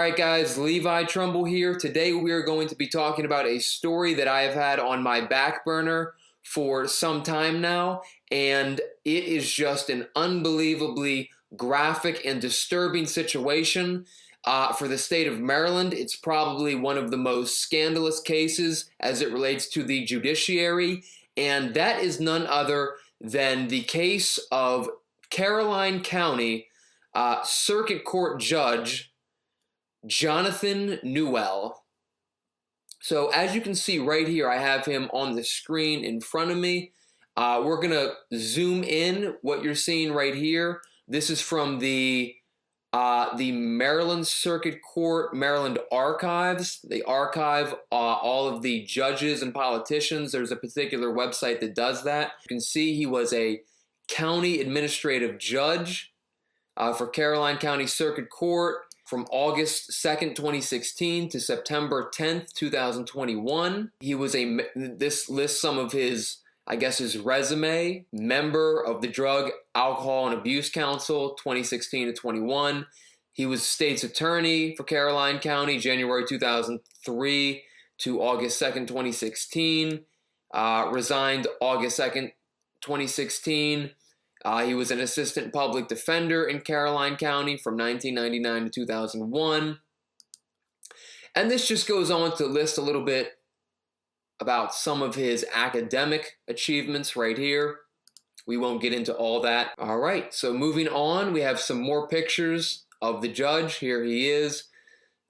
right, guys, Levi Trumbull here. Today we are going to be talking about a story that I have had on my back burner for some time now, and it is just an unbelievably graphic and disturbing situation for the state of Maryland. It's probably one of the most scandalous cases as it relates to the judiciary, and that is none other than the case of Caroline County Circuit Court Judge Jonathan Newell. So as you can see right here, I have him on the screen in front of me. We're going to zoom in what you're seeing right here. This is from the Maryland Circuit Court, Maryland Archives. They archive all of the judges and politicians. There's a particular website that does that. You can see he was a county administrative judge for Caroline County Circuit Court from August 2nd, 2016 to September 10th, 2021. This lists some of his, his resume. Member of the Drug, Alcohol, and Abuse Council, 2016 to 21. He was state's attorney for Caroline County, January 2003 to August 2nd, 2016. Resigned August 2nd, 2016. He was an assistant public defender in Caroline County from 1999 to 2001. And this just goes on to list a little bit about some of his academic achievements right here. We won't get into all that. All right, so moving on, we have some more pictures of the judge. Here he is.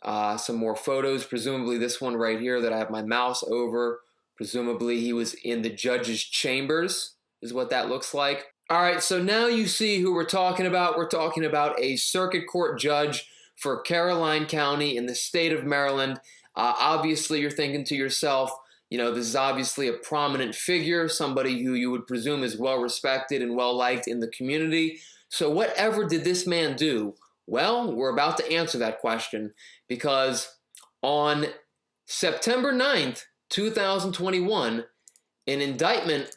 Some more photos, presumably this one right here that I have my mouse over. Presumably he was in the judge's chambers, is what that looks like. All right, so now you see who we're talking about. We're talking about a circuit court judge for Caroline County in the state of Maryland. Obviously, you're thinking to yourself, this is obviously a prominent figure, somebody who you would presume is well-respected and well-liked in the community. So whatever did this man do? Well, we're about to answer that question because on September 9th, 2021, an indictment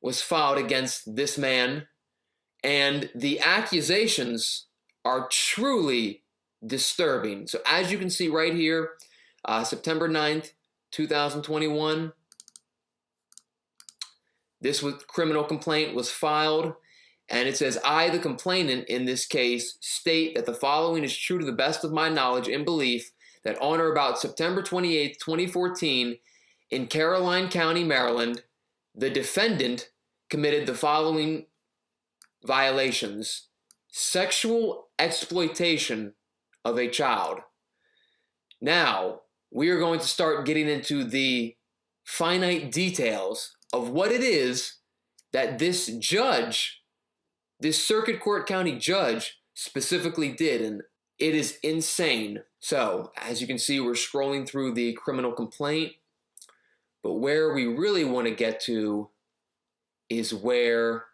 was filed against this man, and the accusations are truly disturbing. So as you can see right here, September 9th, 2021, this criminal complaint was filed, and it says, I, the complainant in this case, state that the following is true to the best of my knowledge and belief, that on or about September 28th, 2014, in Caroline County, Maryland, the defendant committed the following violations: sexual exploitation of a child. Now, we are going to start getting into the finite details of what it is that this judge, this Circuit Court County judge, specifically did, and it is insane. So, as you can see, we're scrolling through the criminal complaint, but where we really want to get to is where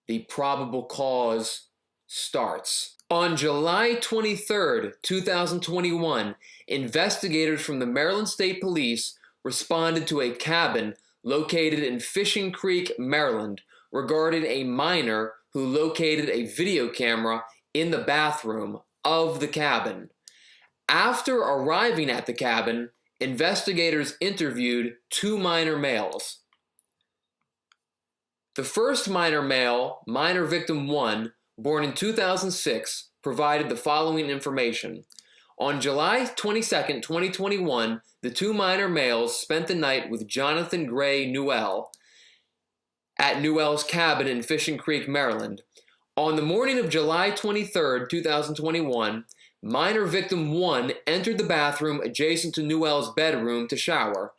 the probable cause starts. On July 23rd, 2021, investigators from the Maryland State Police responded to a cabin located in Fishing Creek, Maryland, regarding a minor who located a video camera in the bathroom of the cabin. After arriving at the cabin, investigators interviewed two minor males. The first minor male, minor victim 1, born in 2006, provided the following information. On July 22nd, 2021, the two minor males spent the night with Jonathan Gray Newell at Newell's cabin in Fishing Creek, Maryland. On the morning of July 23rd, 2021, minor victim 1 entered the bathroom adjacent to Newell's bedroom to shower.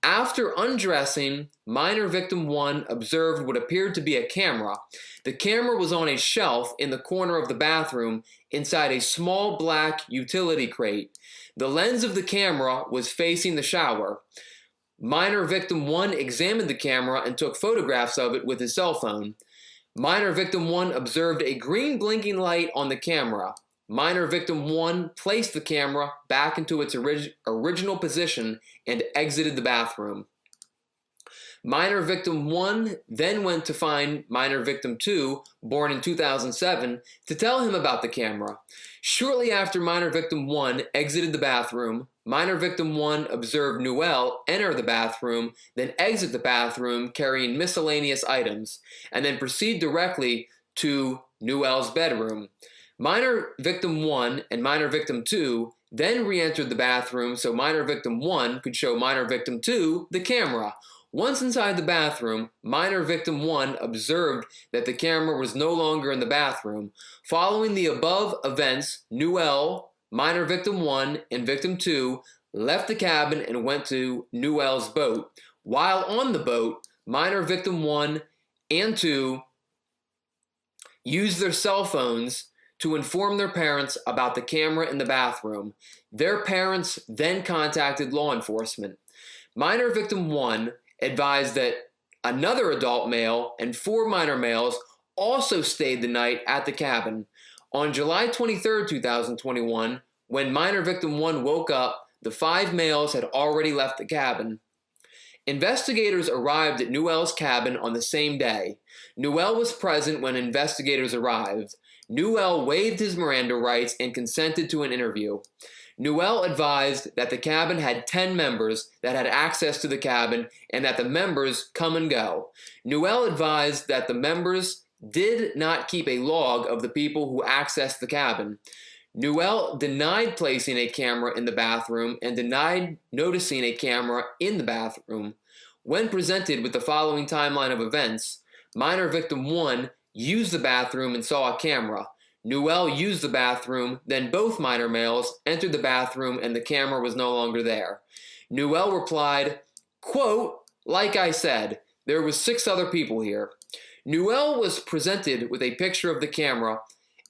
After undressing, minor victim 1 observed what appeared to be a camera. The camera was on a shelf in the corner of the bathroom inside a small black utility crate. The lens of the camera was facing the shower. Minor victim 1 examined the camera and took photographs of it with his cell phone. Minor victim 1 observed a green blinking light on the camera. Minor victim 1 placed the camera back into its original position and exited the bathroom. Minor victim 1 then went to find minor victim 2, born in 2007, to tell him about the camera. Shortly after minor victim 1 exited the bathroom, minor victim 1 observed Newell enter the bathroom, then exit the bathroom carrying miscellaneous items, and then proceed directly to Newell's bedroom. Minor victim 1 and minor victim 2 then re-entered the bathroom so minor victim 1 could show minor victim 2 the camera. Once inside the bathroom, minor victim 1 observed that the camera was no longer in the bathroom. Following the above events, Newell, minor victim 1, and victim 2 left the cabin and went to Newell's boat. While on the boat, minor victim 1 and 2 used their cell phones to inform their parents about the camera in the bathroom. Their parents then contacted law enforcement. Minor victim 1 advised that another adult male and 4 minor males also stayed the night at the cabin. On July 23, 2021, when minor victim 1 woke up, the 5 males had already left the cabin. Investigators arrived at Newell's cabin on the same day. Newell was present when investigators arrived. Newell waived his Miranda rights and consented to an interview. Newell advised that the cabin had 10 members that had access to the cabin and that the members come and go. Newell advised that the members did not keep a log of the people who accessed the cabin. Newell denied placing a camera in the bathroom and denied noticing a camera in the bathroom. When presented with the following timeline of events, minor victim 1 used the bathroom and saw a camera. Newell used the bathroom, then both minor males entered the bathroom and the camera was no longer there. Newell replied, quote, "Like I said, there was 6 other people here." Newell was presented with a picture of the camera,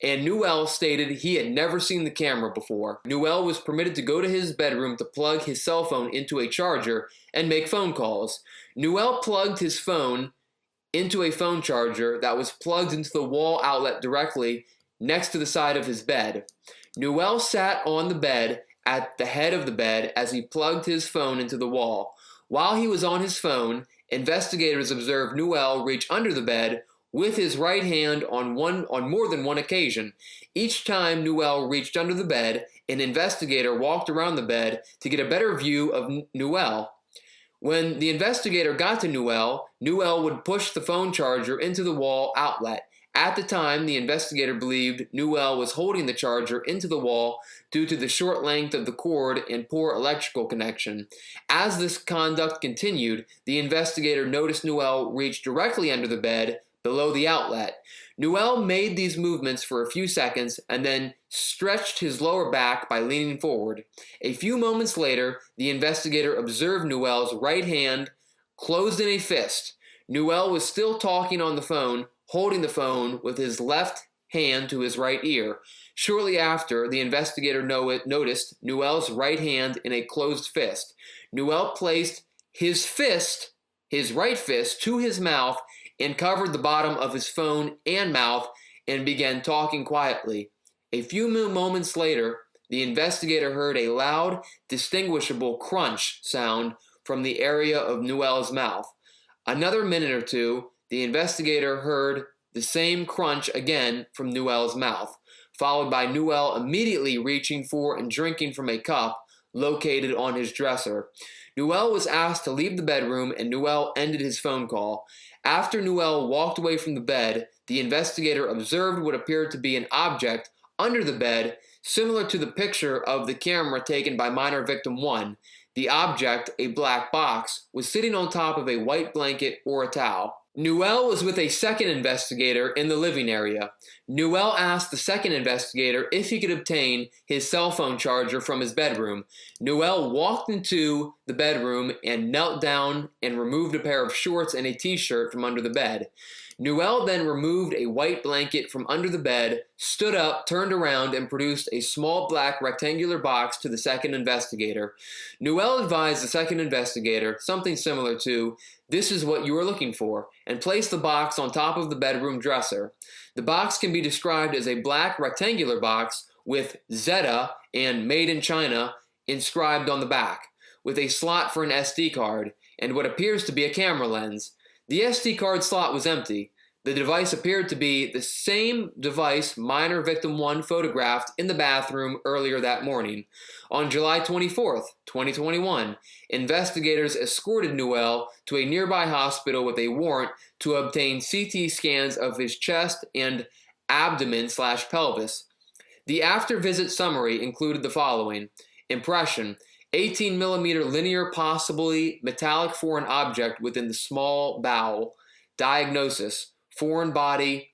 and Newell stated he had never seen the camera before. Newell was permitted to go to his bedroom to plug his cell phone into a charger and make phone calls. Newell plugged his phone into a phone charger that was plugged into the wall outlet directly next to the side of his bed. Newell sat on the bed at the head of the bed as he plugged his phone into the wall. While he was on his phone, investigators observed Newell reach under the bed with his right hand on more than one occasion. Each time Newell reached under the bed, an investigator walked around the bed to get a better view of Newell. When the investigator got to Newell, Newell would push the phone charger into the wall outlet. At the time, the investigator believed Newell was holding the charger into the wall due to the short length of the cord and poor electrical connection. As this conduct continued, the investigator noticed Newell reach directly under the bed below the outlet. Newell made these movements for a few seconds and then stretched his lower back by leaning forward. A few moments later, the investigator observed Newell's right hand closed in a fist. Newell was still talking on the phone, holding the phone with his left hand to his right ear. Shortly after, the investigator noticed Newell's right hand in a closed fist. Newell placed his right fist, to his mouth and covered the bottom of his phone and mouth and began talking quietly. A few moments later, the investigator heard a loud, distinguishable crunch sound from the area of Newell's mouth. Another minute or two, the investigator heard the same crunch again from Newell's mouth, followed by Newell immediately reaching for and drinking from a cup located on his dresser. Newell was asked to leave the bedroom and Newell ended his phone call. After Newell walked away from the bed, the investigator observed what appeared to be an object under the bed, similar to the picture of the camera taken by minor victim 1. The object, a black box, was sitting on top of a white blanket or a towel. Newell was with a second investigator in the living area. Newell asked the second investigator if he could obtain his cell phone charger from his bedroom. Newell walked into the bedroom and knelt down and removed a pair of shorts and a t-shirt from under the bed. Newell then removed a white blanket from under the bed, stood up, turned around, and produced a small black rectangular box to the second investigator. Newell advised the second investigator something similar to, "This is what you are looking for," and placed the box on top of the bedroom dresser. The box can be described as a black rectangular box with Zeta and Made in China inscribed on the back, with a slot for an SD card. and what appears to be a camera lens. The SD card slot was empty. The device appeared to be the same device minor victim 1 photographed in the bathroom earlier that morning. On July 24th, 2021, investigators escorted Newell to a nearby hospital with a warrant to obtain CT scans of his chest and abdomen/pelvis. The after-visit summary included the following: impression: 18mm linear, possibly metallic foreign object within the small bowel. Diagnosis: foreign body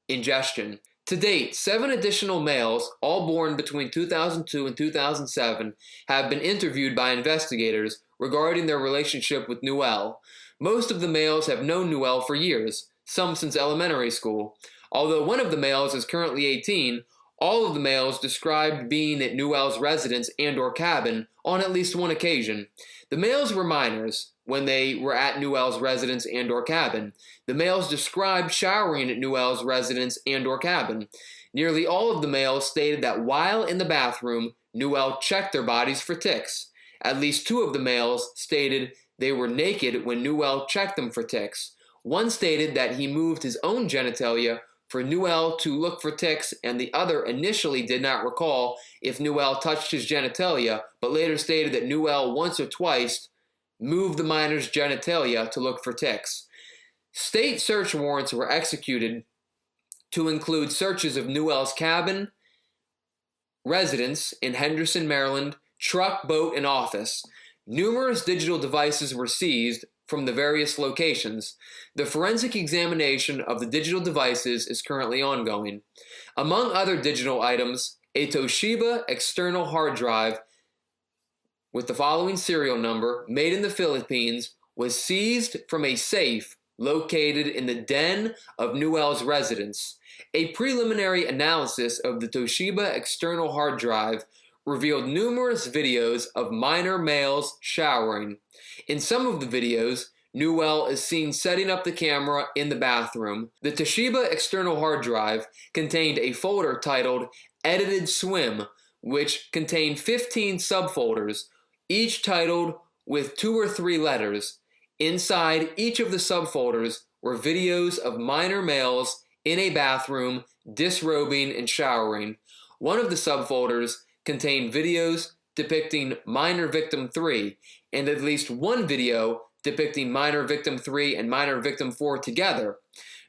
ingestion. To date, 7 additional males, all born between 2002 and 2007, have been interviewed by investigators regarding their relationship with Newell. Most of the males have known Newell for years, some since elementary school. Although one of the males is currently 18, all of the males described being at Newell's residence and/or cabin on at least one occasion. The males were minors when they were at Newell's residence and/or cabin. The males described showering at Newell's residence and/or cabin. Nearly all of the males stated that while in the bathroom, Newell checked their bodies for ticks. At least 2 of the males stated they were naked when Newell checked them for ticks. One stated that he moved his own genitalia for Newell to look for ticks, and the other initially did not recall if Newell touched his genitalia, but later stated that Newell once or twice moved the minor's genitalia to look for ticks. State search warrants were executed to include searches of Newell's cabin, residence in Henderson, Maryland, truck, boat, and office. Numerous digital devices were seized from the various locations. The forensic examination of the digital devices is currently ongoing. Among other digital items, a Toshiba external hard drive with the following serial number, made in the Philippines, was seized from a safe located in the den of Newell's residence. A preliminary analysis of the Toshiba external hard drive revealed numerous videos of minor males showering. In some of the videos, Newell is seen setting up the camera in the bathroom. The Toshiba external hard drive contained a folder titled Edited Swim, which contained 15 subfolders, each titled with 2 or 3 letters. Inside each of the subfolders were videos of minor males in a bathroom disrobing and showering. One of the subfolders contained videos depicting minor victim 3, and at least one video depicting minor victim 3 and minor victim 4 together.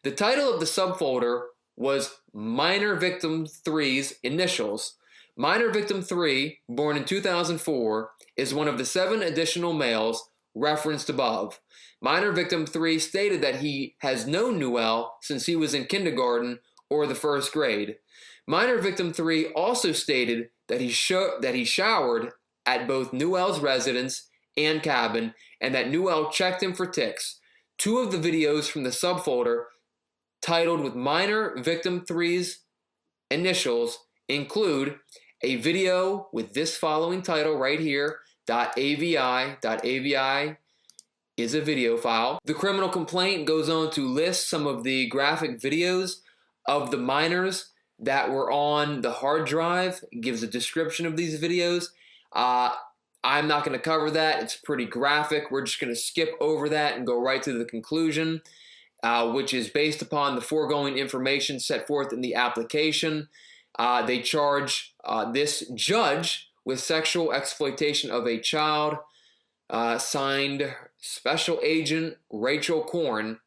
The title of the subfolder was Minor Victim 3's initials. Minor Victim 3, born in 2004, is one of the 7 additional males referenced above. Minor Victim 3 stated that he has known Newell since he was in kindergarten or the 1st grade. Minor Victim 3 also stated that he showered at both Newell's residence and cabin, and that Newell checked him for ticks. 2 of the videos from the subfolder titled with Minor Victim 3's initials include a video with this following title right here, .avi. .avi is a video file. The criminal complaint goes on to list some of the graphic videos of the minors that were on the hard drive. It gives a description of these videos. I'm not going to cover that. It's pretty graphic. We're just going to skip over that and go right to the conclusion, which is based upon the foregoing information set forth in the application. They charge this judge with sexual exploitation of a child, signed Special Agent Rachel Korn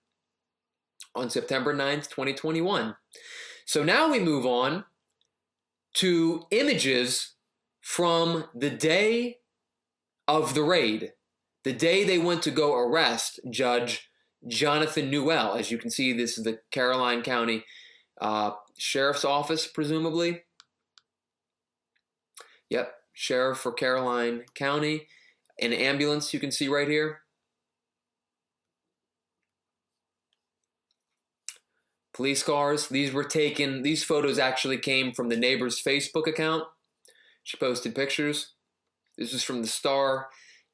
on September 9th, 2021. So now we move on to images from the day of the raid, the day they went to go arrest Judge Jonathan Newell. As you can see, this is the Caroline County Sheriff's Office, presumably. Yep, Sheriff for Caroline County. An ambulance you can see right here. Police cars. These photos actually came from the neighbor's Facebook account. She posted pictures. This is from the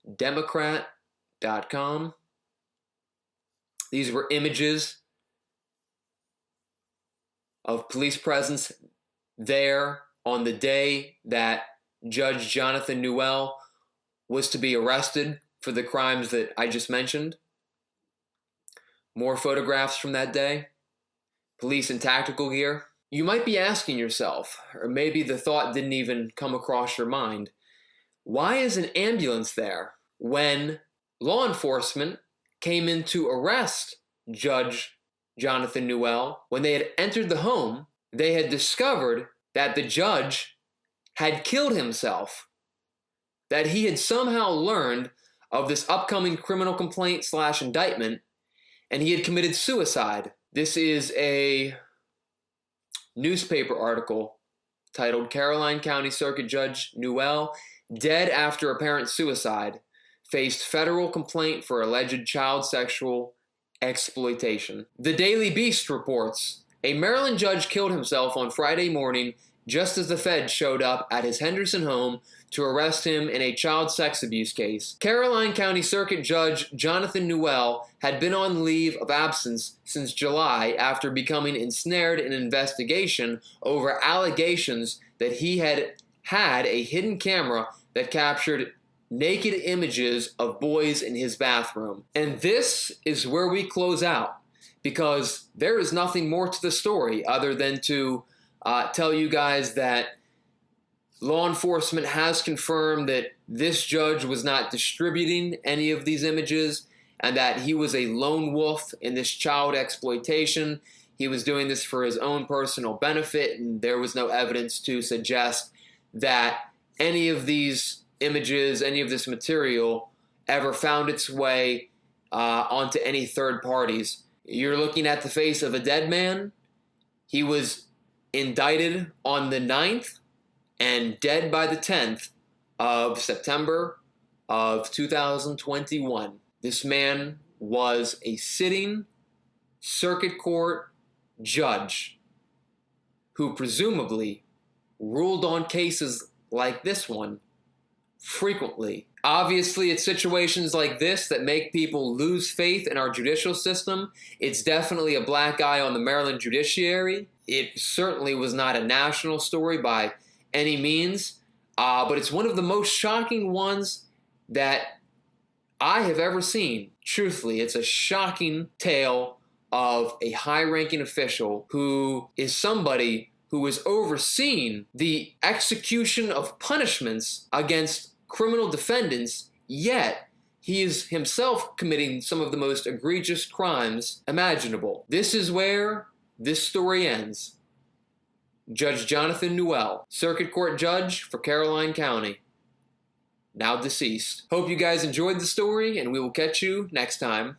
StarDemocrat.com. These were images of police presence there on the day that Judge Jonathan Newell was to be arrested for the crimes that I just mentioned. More photographs from that day. Police in tactical gear. You might be asking yourself, or maybe the thought didn't even come across your mind, why is an ambulance there when law enforcement came in to arrest Judge Jonathan Newell? When they had entered the home, they had discovered that the judge had killed himself, that he had somehow learned of this upcoming criminal complaint / indictment, and he had committed suicide. This is a newspaper article titled "Caroline County Circuit Judge Newell, Dead After Apparent Suicide, Faced Federal Complaint for Alleged Child Sexual Exploitation." The Daily Beast reports, a Maryland judge killed himself on Friday morning just as the feds showed up at his Henderson home to arrest him in a child sex abuse case. Caroline County Circuit Judge Jonathan Newell had been on leave of absence since July after becoming ensnared in an investigation over allegations that he had a hidden camera that captured naked images of boys in his bathroom. And this is where we close out, because there is nothing more to the story other than to tell you guys that law enforcement has confirmed that this judge was not distributing any of these images and that he was a lone wolf in this child exploitation. He was doing this for his own personal benefit, and there was no evidence to suggest that any of these images, any of this material ever found its way onto any third parties. You're looking at the face of a dead man. He was indicted on the 9th and dead by the 10th of September of 2021. This man was a sitting circuit court judge who presumably ruled on cases like this one frequently. Obviously, it's situations like this that make people lose faith in our judicial system. It's definitely a black eye on the Maryland judiciary. It certainly was not a national story by any means, but it's one of the most shocking ones that I have ever seen. Truthfully, it's a shocking tale of a high-ranking official who is somebody who is overseeing the execution of punishments against criminal defendants, yet he is himself committing some of the most egregious crimes imaginable. This is where this story ends. Judge Jonathan Newell, Circuit Court Judge for Caroline County, now deceased. Hope you guys enjoyed the story, and we will catch you next time.